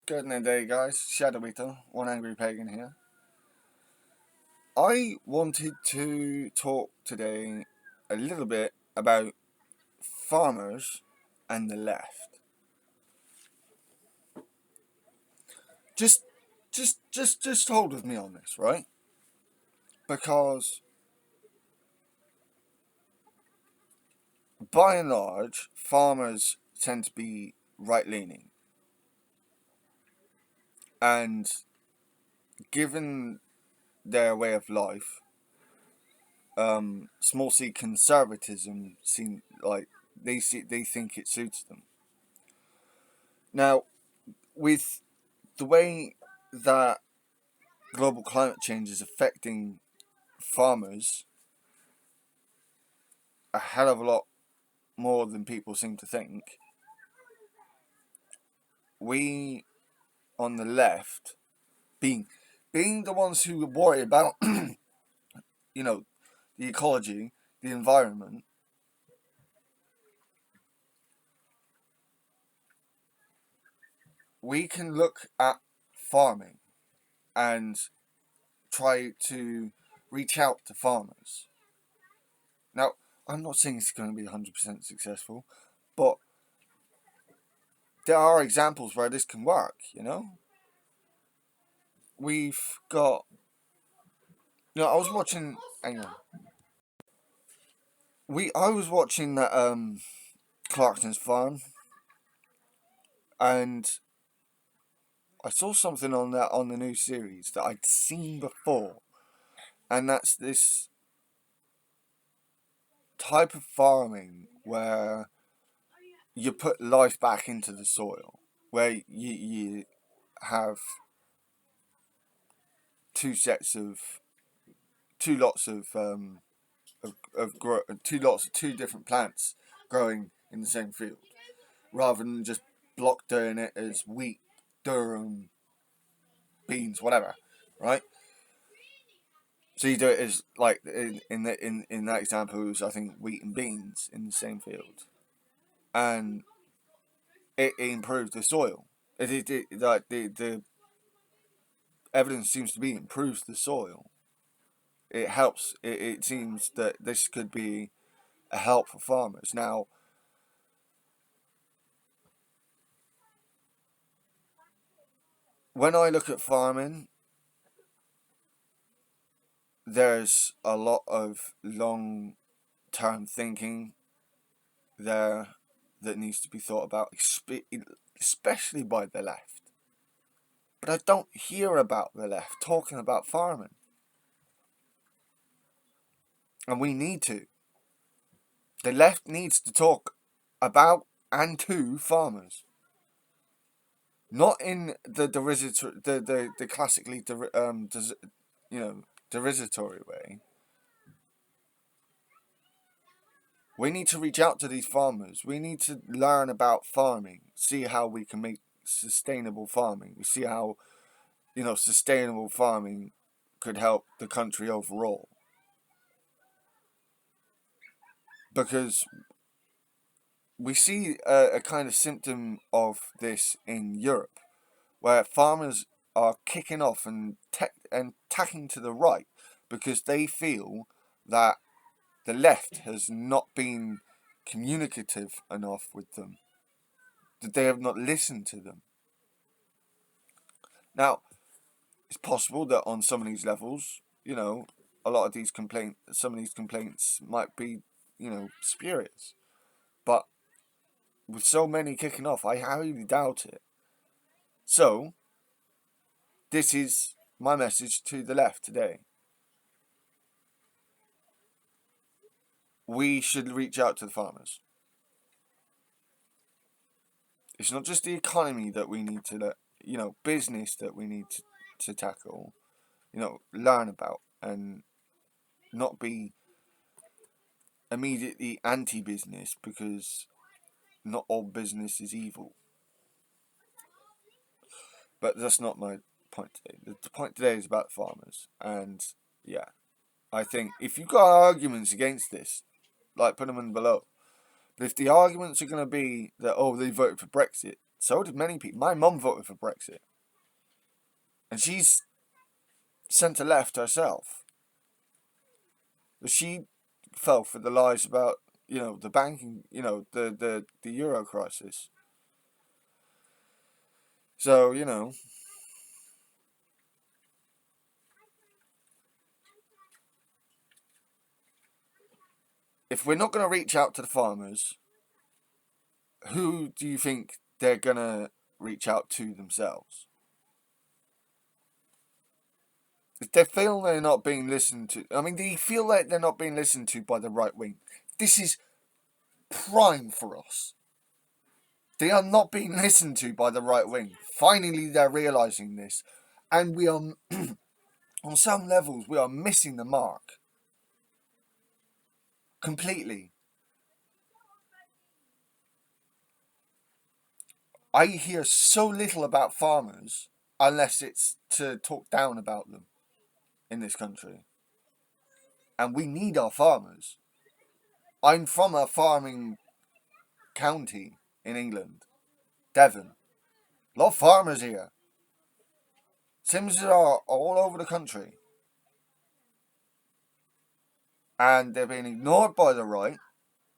Good day, guys. Shadowito, one angry pagan here. I wanted to talk today a little bit about farmers and the left. Just, just hold with me on this, right? Because by and large, farmers tend to be right-leaning, and given their way of life, small c conservatism seem like they think it suits them. Now, with the way that global climate change is affecting farmers a hell of a lot more than people seem to think, we on the left, being the ones who worry about you know the ecology, the environment, we can look at farming and try to reach out to farmers. Now, I'm not saying it's going to be 100% successful, but there are examples where this can work, We've got, I was watching, hang on. I was watching that, Clarkson's Farm, and I saw something on the new series that I'd seen before, and that's this type of farming where you put life back into the soil, where you have two lots of two different plants growing in the same field, rather than just block doing it as wheat, durum, beans, whatever, right? So you do it as like in that example, it was, I think, wheat and beans in the same field, and it improves the soil. Like the evidence seems to be improves the soil. It helps. It seems that this could be a help for farmers. Now, when I look at farming, there's a lot of long-term thinking there that needs to be thought about, especially by the left. But I don't hear about the left talking about farming. And we need to. The left needs to talk about and to farmers. Not in the the classically derisitory way. We need to reach out to these farmers. We need to learn about farming, see how we can make sustainable farming. We see how, sustainable farming could help the country overall. Because we see a kind of symptom of this in Europe, where farmers are kicking off and tacking to the right because they feel that the left has not been communicative enough with them, that they have not listened to them. Now, it's possible that on some of these levels, a lot of some of these complaints might be, spurious. But with so many kicking off, I highly doubt it. So, this is my message to the left today. We should reach out to the farmers. It's not just the economy that we need to, business that we need to tackle, learn about, and not be immediately anti-business, because not all business is evil. But that's not my point today. The point today is about farmers, and yeah, I think if you've got arguments against this, like, put them in below. But if the arguments are going to be that, oh, they voted for Brexit, So did many people. My mum voted for Brexit. And she's centre left herself. But she fell for the lies about, the banking, the euro crisis. So, if we're not going to reach out to the farmers, who do you think they're going to reach out to themselves? If they feel they're not being listened to, they feel like they're not being listened to by the right wing. This is prime for us. They are not being listened to by the right wing. Finally, they're realising this. And we are, on some levels, we are missing the mark. Completely. I hear so little about farmers, unless it's to talk down about them in this country. And we need our farmers. I'm from a farming county in England, Devon. A lot of farmers here. Sims are all over the country. And they're being ignored by the right.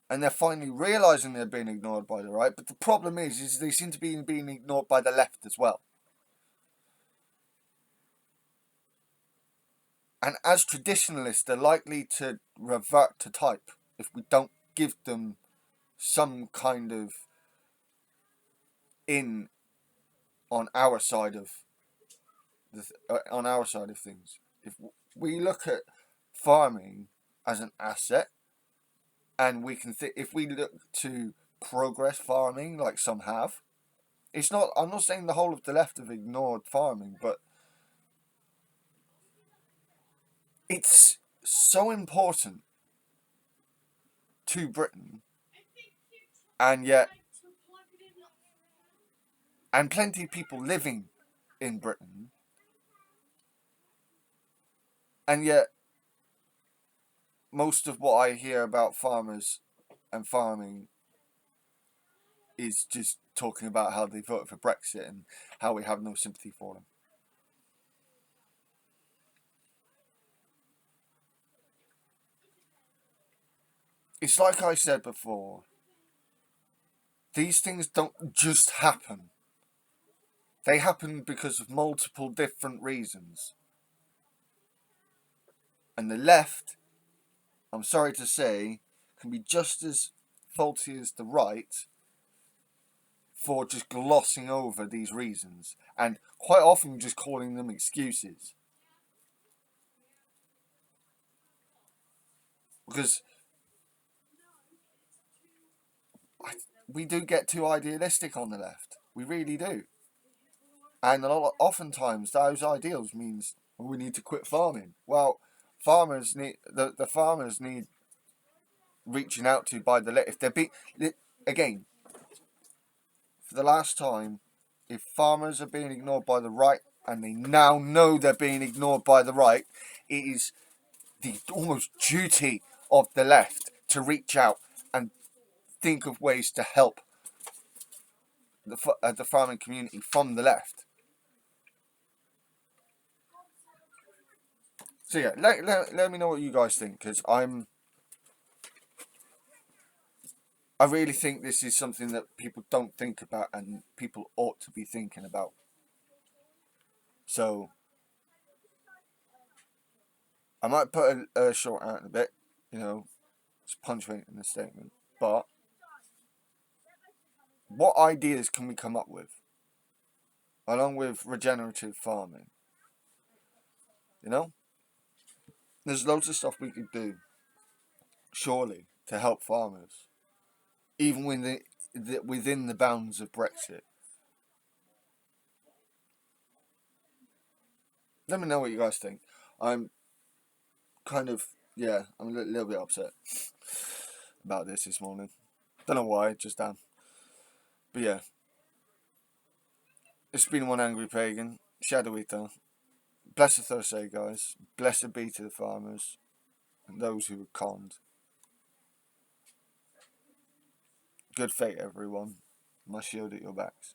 And they're finally realising they're being ignored by the right. But the problem is they seem to be being ignored by the left as well. And as traditionalists, they're likely to revert to type if we don't give them some kind of in on our side of things. If we look at farming as an asset, and we can if we look to progress farming like some have, it's not. I'm not saying the whole of the left have ignored farming, but it's so important to Britain, and plenty of people living in Britain, and yet most of what I hear about farmers and farming is just talking about how they voted for Brexit and how we have no sympathy for them. It's like I said before, these things don't just happen. They happen because of multiple different reasons. And the left, I'm sorry to say, can be just as faulty as the right for just glossing over these reasons and quite often just calling them excuses. Because we do get too idealistic on the left. We really do. And oftentimes those ideals means we need to quit farming. Well, farmers need the farmers need reaching out to by the left. If they're again, for the last time, if farmers are being ignored by the right, and they now know they're being ignored by the right, it is the almost duty of the left to reach out and think of ways to help the farming community from the left. So yeah, let me know what you guys think, because I really think this is something that people don't think about and people ought to be thinking about. So I might put a short out in a bit, it's punctuating the statement. But what ideas can we come up with, along with regenerative farming? There's loads of stuff we could do, surely, to help farmers, even within the bounds of Brexit. Let me know what you guys think. I'm I'm a little bit upset about this morning. Don't know why, just am. But yeah, it's been one angry pagan, Shadow Eater. Blessed Thursday, guys. Blessed be to the farmers and those who were conned. Good fate, everyone. My shield at your backs.